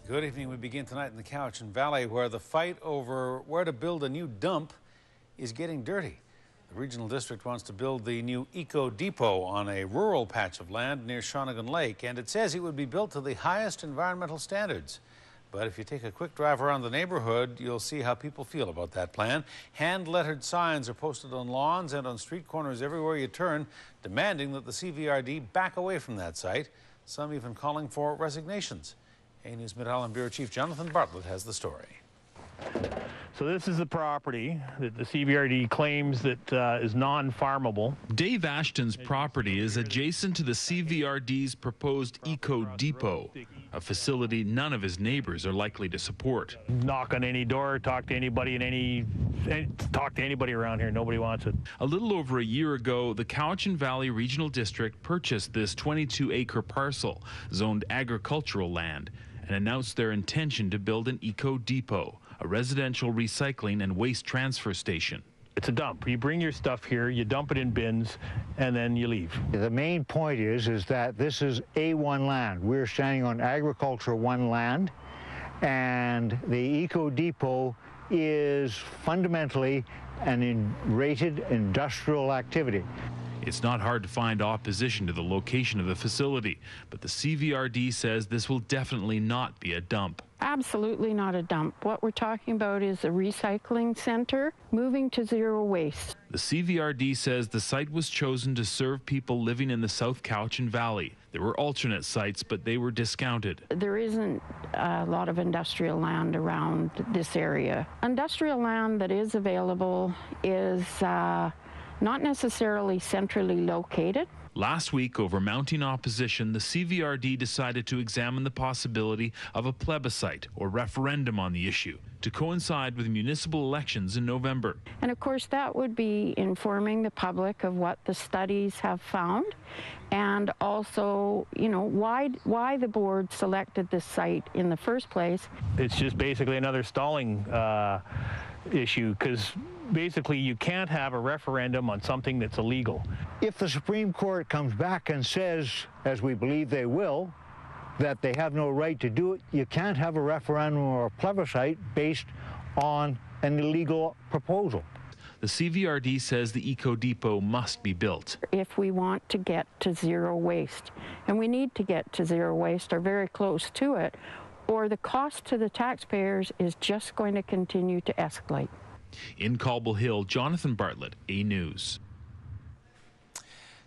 Good evening. We begin tonight in the Cowichan Valley, where the fight over where to build a new dump is getting dirty. The regional district wants to build the new Eco-Depo on a rural patch of land near Shawnigan Lake, and it says it would be built to the highest environmental standards. But if you take a quick drive around the neighborhood, you'll see how people feel about that plan. Hand-lettered signs are posted on lawns and on street corners everywhere you turn, demanding that the CVRD back away from that site, some even calling for resignations. A News Mid-Island Bureau Chief Jonathan Bartlett has the story. So this is the property that the CVRD claims that is non-farmable. Dave Ashton's property is adjacent to the CVRD's proposed Eco-Depo, a facility none of his neighbors are likely to support. Knock on any door, talk to anybody talk to anybody around here. Nobody wants it. A little over a year ago, the Cowichan Valley Regional District purchased this 22-acre parcel, zoned agricultural land, and announced their intention to build an Eco-Depo, a residential recycling and waste transfer station. It's a dump. You bring your stuff here, you dump it in bins, and then you leave. The main point is that this is A1 land. We're standing on Agriculture 1 land, and the Eco-Depo is fundamentally an rated industrial activity. It's not hard to find opposition to the location of the facility, but the CVRD says this will definitely not be a dump. Absolutely not a dump. What we're talking about is a recycling center moving to zero waste. The CVRD says the site was chosen to serve people living in the South Cowichan Valley. There were alternate sites, but they were discounted. There isn't a lot of industrial land around this area. Industrial land that is available is not necessarily centrally located. Last week, over mounting opposition, the CVRD decided to examine the possibility of a plebiscite or referendum on the issue to coincide with municipal elections in November. And of course, that would be informing the public of what the studies have found, and also, you know, why the board selected this site in the first place. It's just basically another stalling issue, because basically you can't have a referendum on something that's illegal. If the Supreme Court comes back and says, as we believe they will, that they have no right to do it, you can't have a referendum or a plebiscite based on an illegal proposal. The CVRD says the Eco-Depo must be built. If we want to get to zero waste, and we need to get to zero waste or very close to it, or the cost to the taxpayers is just going to continue to escalate. In Cobble Hill, Jonathan Bartlett, A News.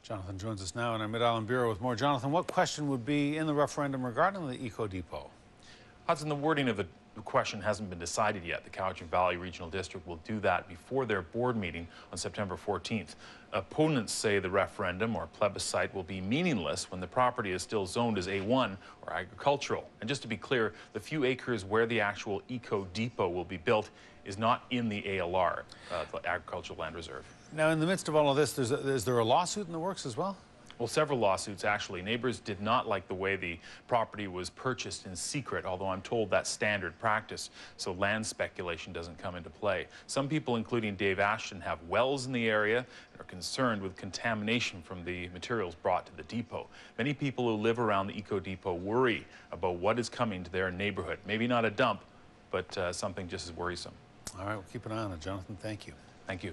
Jonathan joins us now in our Mid-Island Bureau with more. Jonathan, what question would be in the referendum regarding the Eco-Depo? Hudson, the wording of the question hasn't been decided yet. The Cowichan Valley Regional District will do that before their board meeting on September 14th. Opponents say the referendum or plebiscite will be meaningless when the property is still zoned as A1 or agricultural. And just to be clear, the few acres where the actual Eco-Depo will be built is not in the ALR, the Agricultural Land Reserve. Now, in the midst of all of this, is there a lawsuit in the works as well? Well, several lawsuits, actually. Neighbors did not like the way the property was purchased in secret, although I'm told that's standard practice, so land speculation doesn't come into play. Some people, including Dave Ashton, have wells in the area and are concerned with contamination from the materials brought to the depot. Many people who live around the Eco-Depo worry about what is coming to their neighborhood. Maybe not a dump, but something just as worrisome. All right, we'll keep an eye on it, Jonathan. Thank you. Thank you.